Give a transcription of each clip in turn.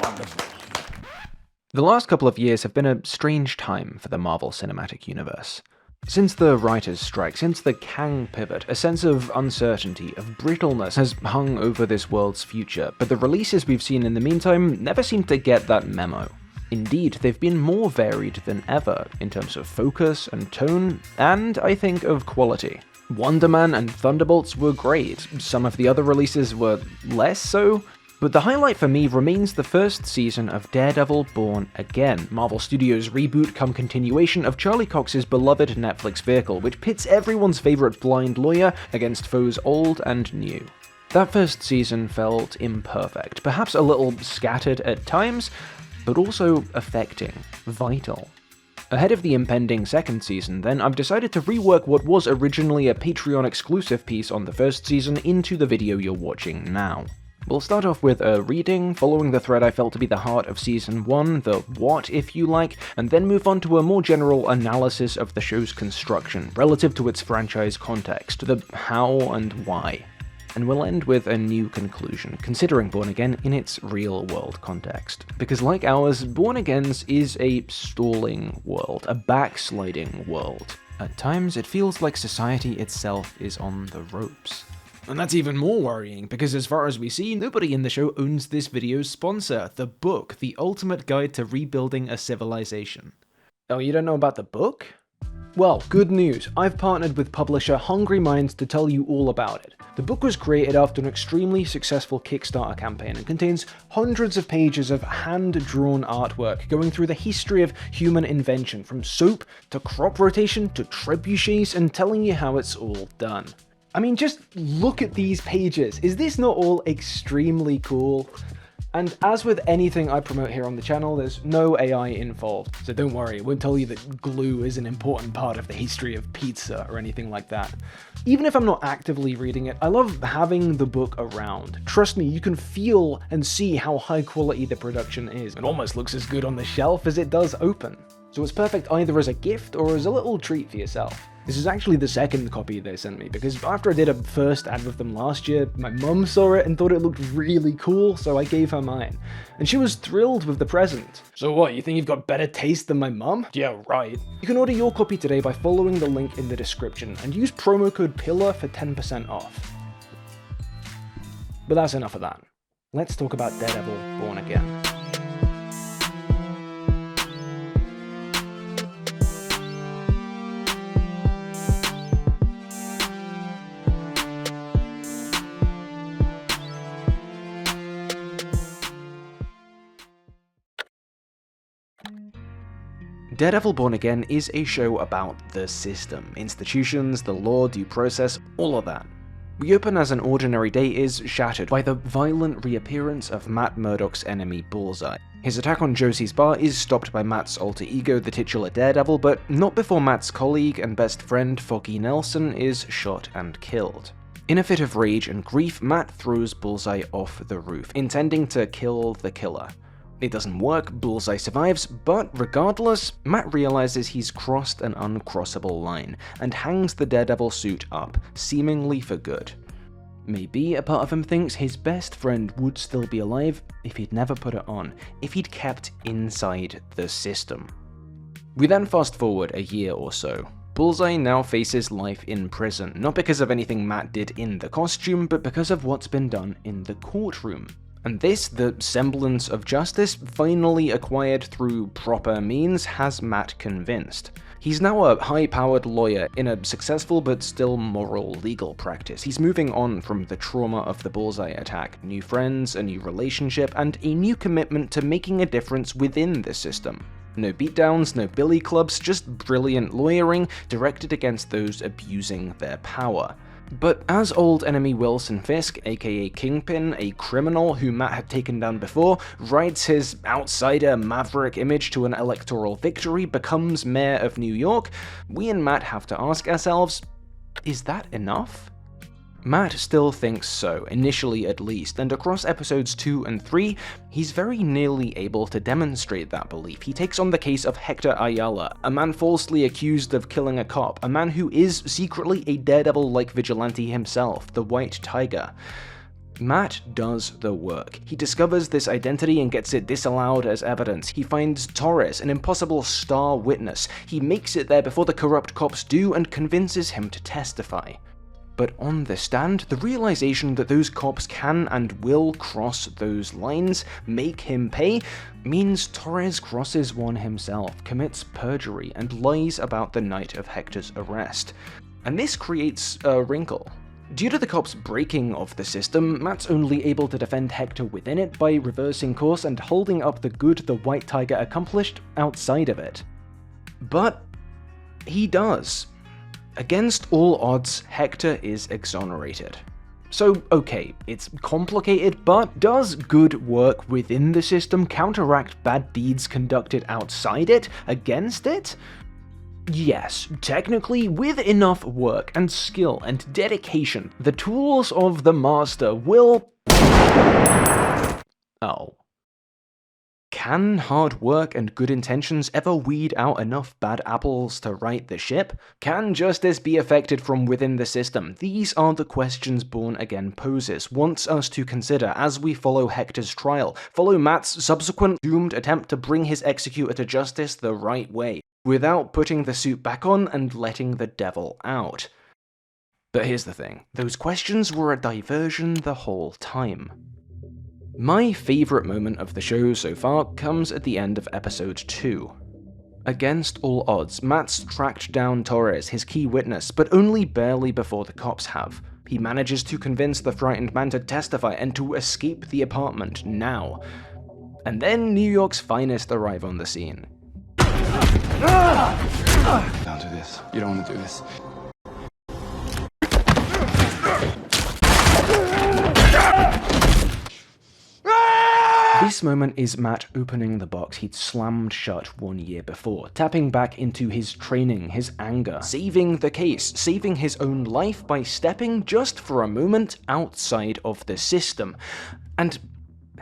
Wonderful. The last couple of years have been a strange time for the Marvel Cinematic Universe. Since the writer's strike, since the Kang pivot, a sense of uncertainty, of brittleness has hung over this world's future, but the releases we've seen in the meantime never seem to get that memo. Indeed, they've been more varied than ever, in terms of focus and tone, and I think of quality. Wonder Man and Thunderbolts were great, some of the other releases were less so, but the highlight for me remains the first season of Daredevil Born Again, Marvel Studios' reboot cum continuation of Charlie Cox's beloved Netflix vehicle, which pits everyone's favourite blind lawyer against foes old and new. That first season felt imperfect, perhaps a little scattered at times, but also affecting, vital. Ahead of the impending second season, then, I've decided to rework what was originally a Patreon exclusive piece on the first season into the video you're watching now. We'll start off with a reading, following the thread I felt to be the heart of Season 1, the what if you like, and then move on to a more general analysis of the show's construction, relative to its franchise context, the how and why. And we'll end with a new conclusion, considering Born Again in its real-world context. Because like ours, Born Again's is a stalling world, a backsliding world. At times, it feels like society itself is on the ropes. And that's even more worrying, because as far as we see, nobody in the show owns this video's sponsor, the book, the ultimate guide to rebuilding a civilization. Oh, you don't know about the book? Well, good news, I've partnered with publisher Hungry Minds to tell you all about it. The book was created after an extremely successful Kickstarter campaign and contains hundreds of pages of hand-drawn artwork going through the history of human invention, from soap to crop rotation to trebuchets, and telling you how it's all done. I mean, just look at these pages. Is this not all extremely cool? And as with anything I promote here on the channel, there's no AI involved, so don't worry, it won't tell you that glue is an important part of the history of pizza or anything like that. Even if I'm not actively reading it, I love having the book around. Trust me, you can feel and see how high quality the production is. It almost looks as good on the shelf as it does open. So it's perfect either as a gift or as a little treat for yourself. This is actually the second copy they sent me, because after I did a first ad with them last year, my mum saw it and thought it looked really cool, so I gave her mine. And she was thrilled with the present. So what, you think you've got better taste than my mum? Yeah, right. You can order your copy today by following the link in the description, and use promo code PILLAR for 10% off. But that's enough of that. Let's talk about Daredevil Born Again. Daredevil Born Again is a show about the system, institutions, the law, due process, all of that. We open as an ordinary day is shattered by the violent reappearance of Matt Murdock's enemy Bullseye. His attack on Josie's bar is stopped by Matt's alter ego, the titular Daredevil, but not before Matt's colleague and best friend Foggy Nelson is shot and killed. In a fit of rage and grief, Matt throws Bullseye off the roof, intending to kill the killer. It doesn't work, Bullseye survives, but regardless, Matt realizes he's crossed an uncrossable line, and hangs the Daredevil suit up, seemingly for good. Maybe a part of him thinks his best friend would still be alive if he'd never put it on, if he'd kept inside the system. We then fast forward a year or so. Bullseye now faces life in prison, not because of anything Matt did in the costume, but because of what's been done in the courtroom. And this, the semblance of justice, finally acquired through proper means, has Matt convinced. He's now a high-powered lawyer in a successful but still moral legal practice. He's moving on from the trauma of the Bullseye attack, new friends, a new relationship, and a new commitment to making a difference within the system. No beatdowns, no billy clubs, just brilliant lawyering directed against those abusing their power. But as old enemy Wilson Fisk, aka Kingpin, a criminal who Matt had taken down before, rides his outsider maverick image to an electoral victory, becomes mayor of New York, we and Matt have to ask ourselves, is that enough? Matt still thinks so, initially at least, and across episodes 2 and 3, he's very nearly able to demonstrate that belief. He takes on the case of Hector Ayala, a man falsely accused of killing a cop, a man who is secretly a Daredevil-like vigilante himself, the White Tiger. Matt does the work. He discovers this identity and gets it disallowed as evidence. He finds Torres, an impossible star witness. He makes it there before the corrupt cops do and convinces him to testify. But on the stand, the realization that those cops can and will cross those lines, make him pay, means Torres crosses one himself, commits perjury, and lies about the night of Hector's arrest. And this creates a wrinkle. Due to the cops' breaking of the system, Matt's only able to defend Hector within it by reversing course and holding up the good the White Tiger accomplished outside of it. But he does. Against all odds, Hector is exonerated. So, okay, it's complicated, but does good work within the system counteract bad deeds conducted outside it, against it? Yes, technically, with enough work and skill and dedication, the tools of the Master will... Oh. Can hard work and good intentions ever weed out enough bad apples to right the ship? Can justice be effected from within the system? These are the questions Born Again poses, wants us to consider as we follow Hector's trial, follow Matt's subsequent doomed attempt to bring his executor to justice the right way, without putting the suit back on and letting the devil out. But here's the thing, those questions were a diversion the whole time. My favourite moment of the show so far comes at the end of episode 2. Against all odds, Matt's tracked down Torres, his key witness, but only barely before the cops have. He manages to convince the frightened man to testify and to escape the apartment now. And then New York's finest arrive on the scene. Don't do this. You don't want to do this. This moment is Matt opening the box he'd slammed shut 1 year before, tapping back into his training, his anger, saving the case, saving his own life by stepping just for a moment outside of the system, and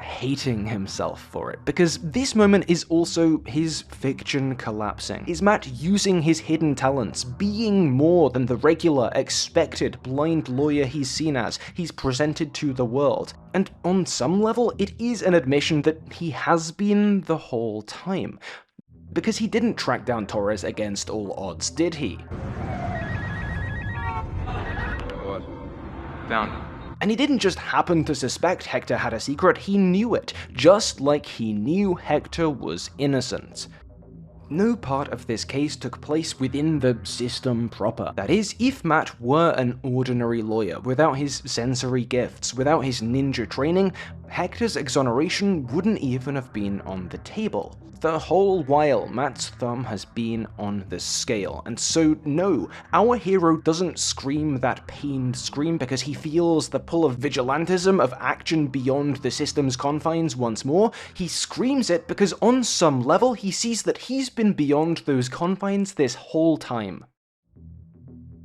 hating himself for it, because this moment is also his fiction collapsing. Is Matt using his hidden talents, being more than the regular, expected, blind lawyer he's seen as, he's presented to the world. And on some level, it is an admission that he has been the whole time. Because he didn't track down Torres against all odds, did he? What? Found him. And he didn't just happen to suspect Hector had a secret, he knew it, just like he knew Hector was innocent. No part of this case took place within the system proper. That is, if Matt were an ordinary lawyer, without his sensory gifts, without his ninja training, Hector's exoneration wouldn't even have been on the table. The whole while, Matt's thumb has been on the scale, and so no, our hero doesn't scream that pained scream because he feels the pull of vigilantism, of action beyond the system's confines once more. He screams it because on some level he sees that he's been beyond those confines this whole time.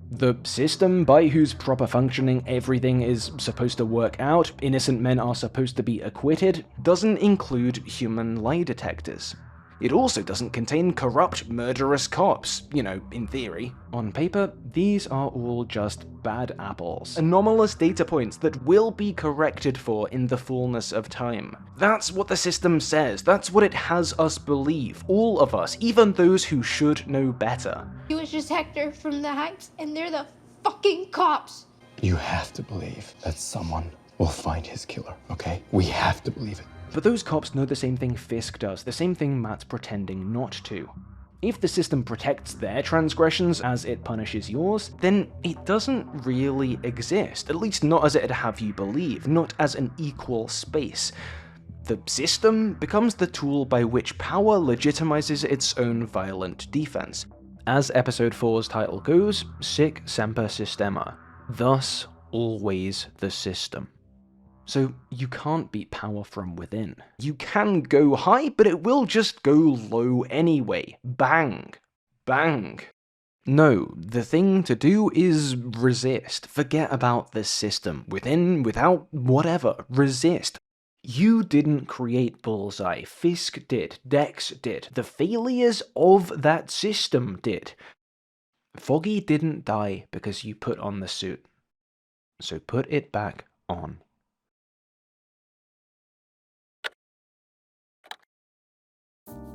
The system by whose proper functioning everything is supposed to work out, innocent men are supposed to be acquitted, doesn't include human lie detectors. It also doesn't contain corrupt, murderous cops, you know, in theory. On paper, these are all just bad apples. Anomalous data points that will be corrected for in the fullness of time. That's what the system says, that's what it has us believe, all of us, even those who should know better. It was just Hector from the Heights, and they're the fucking cops. You have to believe that someone will find his killer, okay? We have to believe it. But those cops know the same thing Fisk does, the same thing Matt's pretending not to. If the system protects their transgressions as it punishes yours, then it doesn't really exist, at least not as it'd have you believe, not as an equal space. The system becomes the tool by which power legitimizes its own violent defense. As episode 4's title goes, Sic Semper Systema, thus always the system. So you can't beat power from within. You can go high, but it will just go low anyway. Bang. Bang. No, the thing to do is resist. Forget about the system. Within, without, whatever. Resist. You didn't create Bullseye. Fisk did. Dex did. The failures of that system did. Foggy didn't die because you put on the suit. So put it back on.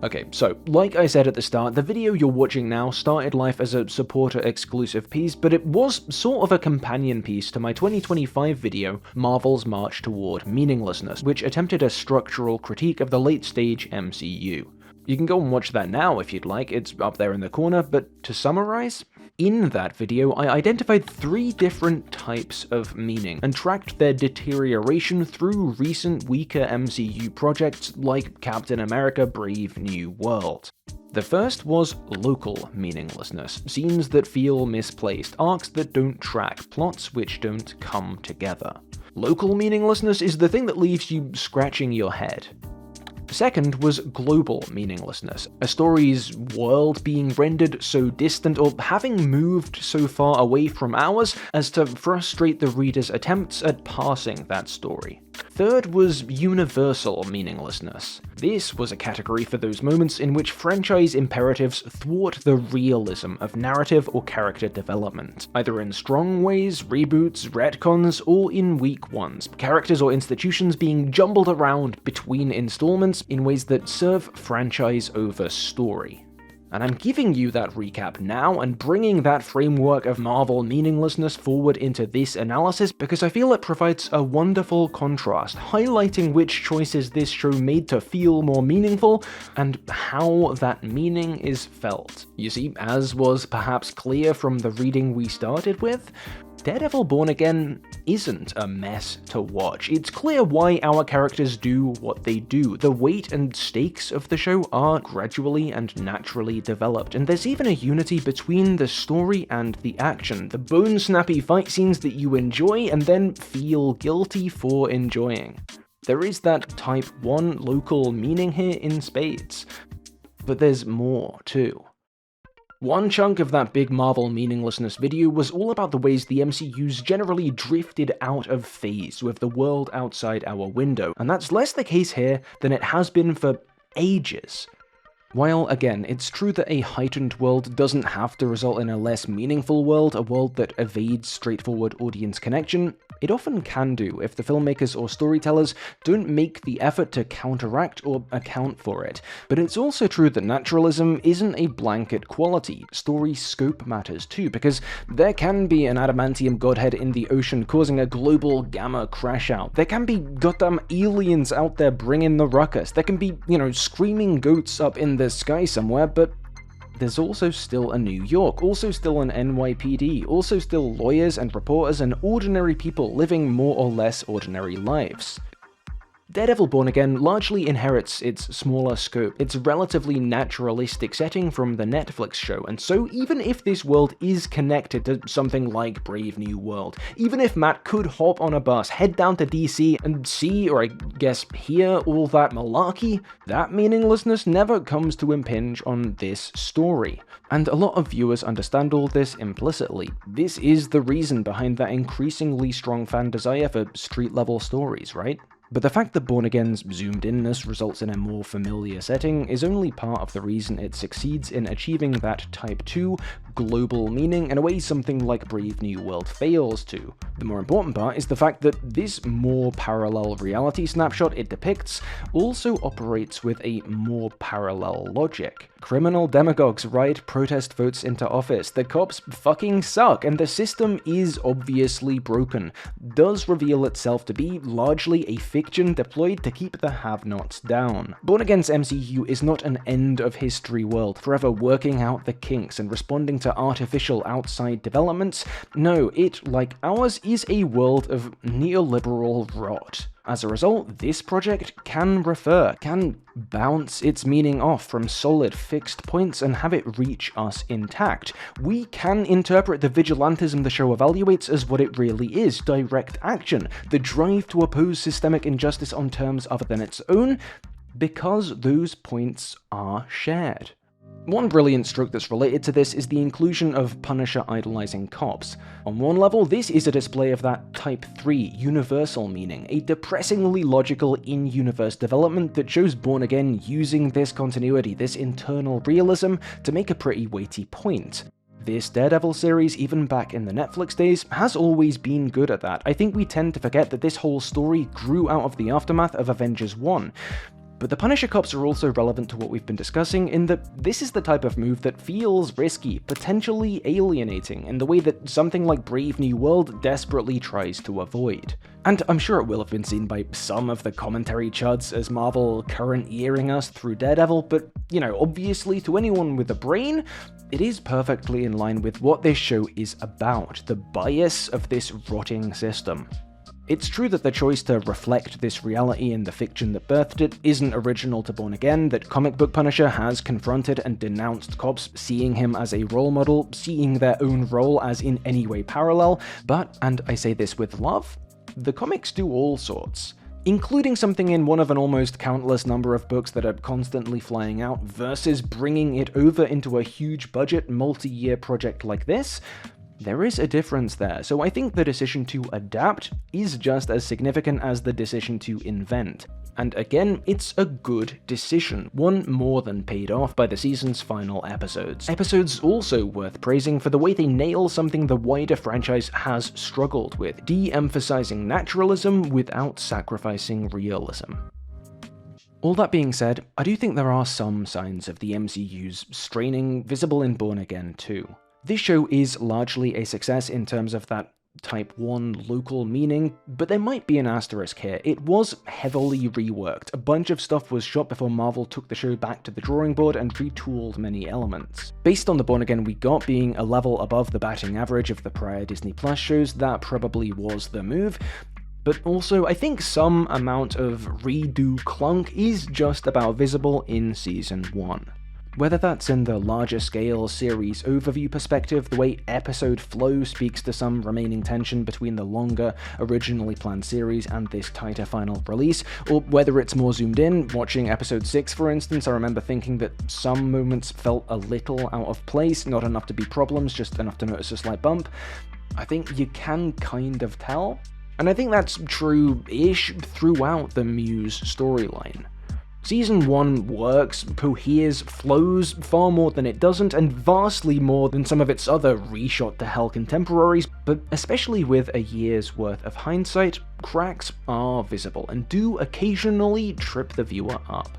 Okay, so, like I said at the start, the video you're watching now started life as a supporter-exclusive piece, but it was sort of a companion piece to my 2025 video, Marvel's March Toward Meaninglessness, which attempted a structural critique of the late-stage MCU. You can go and watch that now if you'd like, it's up there in the corner, but to summarize, in that video, I identified 3 different types of meaning and tracked their deterioration through recent weaker MCU projects like Captain America: Brave New World. The first was local meaninglessness, scenes that feel misplaced, arcs that don't track, plots which don't come together. Local meaninglessness is the thing that leaves you scratching your head. Second was global meaninglessness, a story's world being rendered so distant or having moved so far away from ours as to frustrate the reader's attempts at parsing that story. Third was universal meaninglessness. This was a category for those moments in which franchise imperatives thwart the realism of narrative or character development, either in strong ways, reboots, retcons, or in weak ones, characters or institutions being jumbled around between installments in ways that serve franchise over story. And I'm giving you that recap now and bringing that framework of Marvel meaninglessness forward into this analysis because I feel it provides a wonderful contrast, highlighting which choices this show made to feel more meaningful and how that meaning is felt. You see, as was perhaps clear from the reading we started with, Daredevil Born Again isn't a mess to watch. It's clear why our characters do what they do. The weight and stakes of the show are gradually and naturally developed, and there's even a unity between the story and the action, the bone-snappy fight scenes that you enjoy and then feel guilty for enjoying. There is that Type 1 local meaning here in spades. But there's more, too. One chunk of that big Marvel meaninglessness video was all about the ways the MCU's generally drifted out of phase with the world outside our window, and that's less the case here than it has been for ages. While, again, it's true that a heightened world doesn't have to result in a less meaningful world, a world that evades straightforward audience connection, it often can do if the filmmakers or storytellers don't make the effort to counteract or account for it. But it's also true that naturalism isn't a blanket quality. Story scope matters too, because there can be an adamantium godhead in the ocean causing a global gamma crash out. There can be goddamn aliens out there bringing the ruckus. There can be, screaming goats up in the sky somewhere, but there's also still a New York, also still an NYPD, also still lawyers and reporters and ordinary people living more or less ordinary lives. Daredevil Born Again largely inherits its smaller scope, its relatively naturalistic setting from the Netflix show, and so even if this world is connected to something like Brave New World, even if Matt could hop on a bus, head down to DC and see, or I guess hear, all that malarkey, that meaninglessness never comes to impinge on this story. And a lot of viewers understand all this implicitly. This is the reason behind that increasingly strong fan desire for street-level stories, right? But the fact that Born Again's zoomed-inness results in a more familiar setting is only part of the reason it succeeds in achieving that Type 2 global meaning in a way something like Brave New World fails to. The more important part is the fact that this more parallel reality snapshot it depicts also operates with a more parallel logic. Criminal demagogues ride protest votes into office, the cops fucking suck, and the system is obviously broken, does reveal itself to be largely a fiction deployed to keep the have-nots down. Born Again's MCU is not an end-of-history world, forever working out the kinks and responding to artificial outside developments. No, it, like ours, is a world of neoliberal rot. As a result, this project can bounce its meaning off from solid fixed points and have it reach us intact. We can interpret the vigilantism the show evaluates as what it really is, direct action, the drive to oppose systemic injustice on terms other than its own, because those points are shared. One brilliant stroke that's related to this is the inclusion of Punisher idolizing cops. On one level, this is a display of that Type 3 universal meaning, a depressingly logical in-universe development that shows Born Again using this continuity, this internal realism, to make a pretty weighty point. This Daredevil series, even back in the Netflix days, has always been good at that. I think we tend to forget that this whole story grew out of the aftermath of Avengers 1. But the Punisher cops are also relevant to what we've been discussing in that this is the type of move that feels risky, potentially alienating, in the way that something like Brave New World desperately tries to avoid. And I'm sure it will have been seen by some of the commentary chuds as Marvel current earing us through Daredevil, but, obviously to anyone with a brain, it is perfectly in line with what this show is about, the bias of this rotting system. It's true that the choice to reflect this reality in the fiction that birthed it isn't original to Born Again, that comic book Punisher has confronted and denounced cops seeing him as a role model, seeing their own role as in any way parallel, but, and I say this with love, the comics do all sorts. Including something in one of an almost countless number of books that are constantly flying out, versus bringing it over into a huge budget, multi-year project like this, there is a difference there, so I think the decision to adapt is just as significant as the decision to invent. And again, it's a good decision, one more than paid off by the season's final episodes. Episodes also worth praising for the way they nail something the wider franchise has struggled with, de-emphasizing naturalism without sacrificing realism. All that being said, I do think there are some signs of the MCU's straining visible in Born Again too. This show is largely a success in terms of that Type 1 local meaning, but there might be an asterisk here. It was heavily reworked. A bunch of stuff was shot before Marvel took the show back to the drawing board and retooled many elements. Based on the Born Again we got being a level above the batting average of the prior Disney Plus shows, that probably was the move. But also, I think some amount of redo clunk is just about visible in Season 1. Whether that's in the larger scale series overview perspective, the way episode flow speaks to some remaining tension between the longer, originally planned series and this tighter final release, or whether it's more zoomed in, watching episode 6 for instance, I remember thinking that some moments felt a little out of place, not enough to be problems, just enough to notice a slight bump. I think you can kind of tell. And I think that's true-ish throughout the Muse storyline. Season 1 works, coheres, flows far more than it doesn't, and vastly more than some of its other reshot to hell contemporaries, but especially with a year's worth of hindsight, cracks are visible and do occasionally trip the viewer up.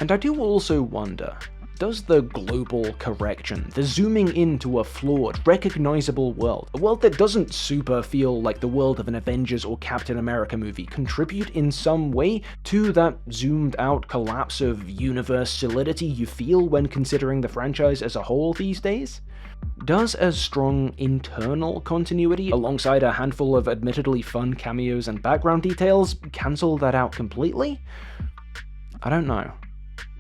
And I do also wonder, does the global correction, the zooming into a flawed, recognizable world, a world that doesn't super feel like the world of an Avengers or Captain America movie, contribute in some way to that zoomed out collapse of universe solidity you feel when considering the franchise as a whole these days? Does a strong internal continuity, alongside a handful of admittedly fun cameos and background details, cancel that out completely? I don't know.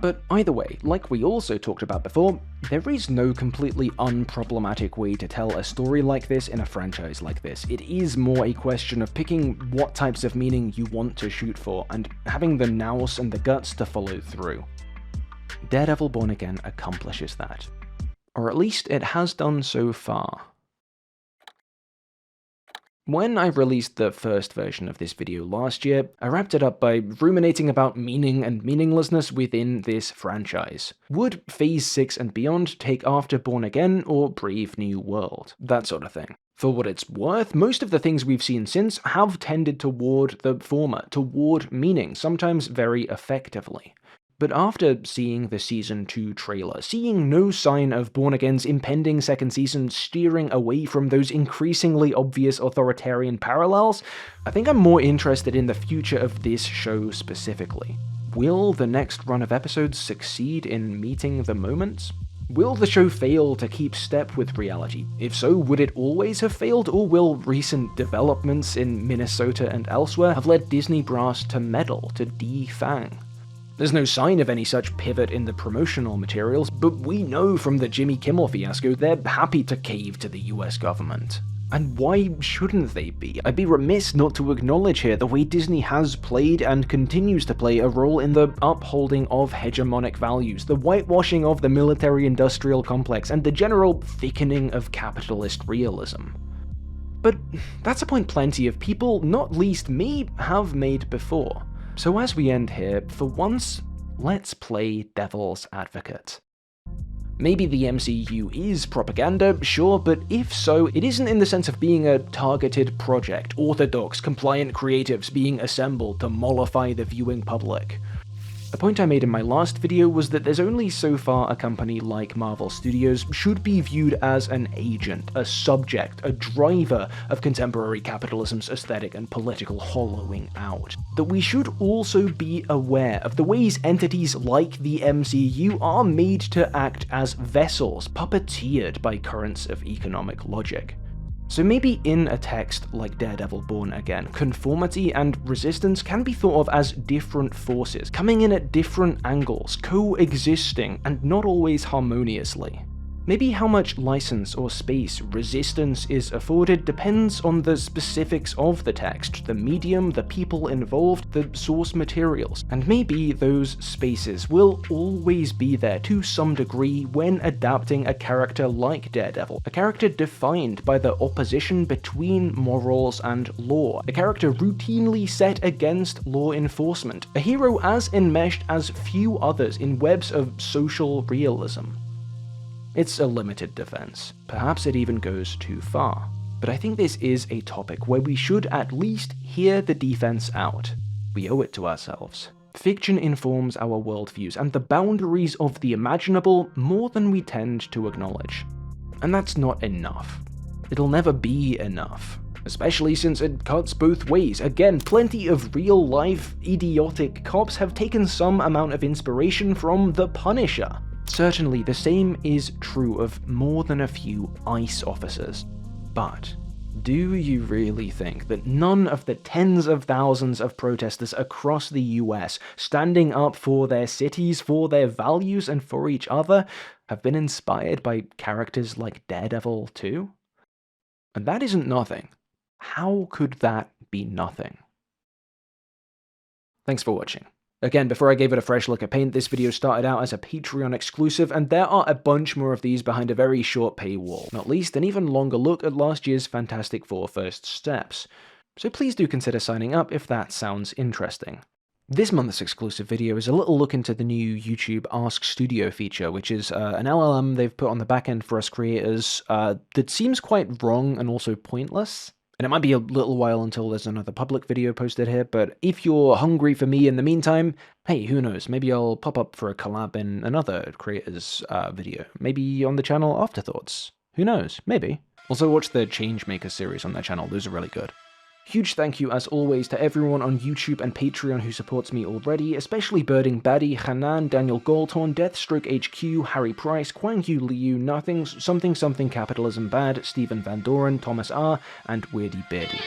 But either way, like we also talked about before, there is no completely unproblematic way to tell a story like this in a franchise like this. It is more a question of picking what types of meaning you want to shoot for, and having the nous and the guts to follow through. Daredevil Born Again accomplishes that. Or at least it has done so far. When I released the first version of this video last year, I wrapped it up by ruminating about meaning and meaninglessness within this franchise. Would Phase 6 and beyond take after Born Again or Brave New World? That sort of thing. For what it's worth, most of the things we've seen since have tended toward the former, toward meaning, sometimes very effectively. But after seeing the Season 2 trailer, seeing no sign of Born Again's impending second season steering away from those increasingly obvious authoritarian parallels, I think I'm more interested in the future of this show specifically. Will the next run of episodes succeed in meeting the moments? Will the show fail to keep step with reality? If so, would it always have failed, or will recent developments in Minnesota and elsewhere have led Disney brass to meddle, to defang? There's no sign of any such pivot in the promotional materials, but we know from the Jimmy Kimmel fiasco they're happy to cave to the US government. And why shouldn't they be? I'd be remiss not to acknowledge here the way Disney has played and continues to play a role in the upholding of hegemonic values, the whitewashing of the military-industrial complex, and the general thickening of capitalist realism. But that's a point plenty of people, not least me, have made before. So as we end here, for once, let's play devil's advocate. Maybe the MCU is propaganda, sure, but if so, it isn't in the sense of being a targeted project, orthodox, compliant creatives being assembled to mollify the viewing public. A point I made in my last video was that there's only so far a company like Marvel Studios should be viewed as an agent, a subject, a driver of contemporary capitalism's aesthetic and political hollowing out. That we should also be aware of the ways entities like the MCU are made to act as vessels, puppeteered by currents of economic logic. So maybe in a text like Daredevil Born Again, conformity and resistance can be thought of as different forces, coming in at different angles, coexisting, and not always harmoniously. Maybe how much license or space resistance is afforded depends on the specifics of the text, the medium, the people involved, the source materials, and maybe those spaces will always be there to some degree when adapting a character like Daredevil, a character defined by the opposition between morals and law, a character routinely set against law enforcement, a hero as enmeshed as few others in webs of social realism. It's a limited defense. Perhaps it even goes too far. But I think this is a topic where we should at least hear the defense out. We owe it to ourselves. Fiction informs our worldviews and the boundaries of the imaginable more than we tend to acknowledge. And that's not enough. It'll never be enough. Especially since it cuts both ways. Again, plenty of real-life, idiotic cops have taken some amount of inspiration from The Punisher. Certainly, the same is true of more than a few ICE officers. But do you really think that none of the tens of thousands of protesters across the US standing up for their cities, for their values, and for each other have been inspired by characters like Daredevil too? And that isn't nothing. How could that be nothing? Thanks for watching. Again, before I gave it a fresh look at paint, this video started out as a Patreon exclusive, and there are a bunch more of these behind a very short paywall, not least an even longer look at last year's Fantastic Four First Steps. So please do consider signing up if that sounds interesting. This month's exclusive video is a little look into the new YouTube Ask Studio feature, which is an LLM they've put on the back end for us creators that seems quite wrong and also pointless. And it might be a little while until there's another public video posted here, but if you're hungry for me in the meantime, hey, who knows, maybe I'll pop up for a collab in another creator's video. Maybe on the channel Afterthoughts. Who knows, maybe. Also watch the Changemaker series on their channel, those are really good. Huge thank you as always to everyone on YouTube and Patreon who supports me already, especially Birding Baddie, Hanan, Daniel Goldhorn, Deathstroke HQ, Harry Price, Kwang Yu Liu, Nothings, Something Something Capitalism Bad, Stephen Van Doren, Thomas R, and Weirdy Beardy.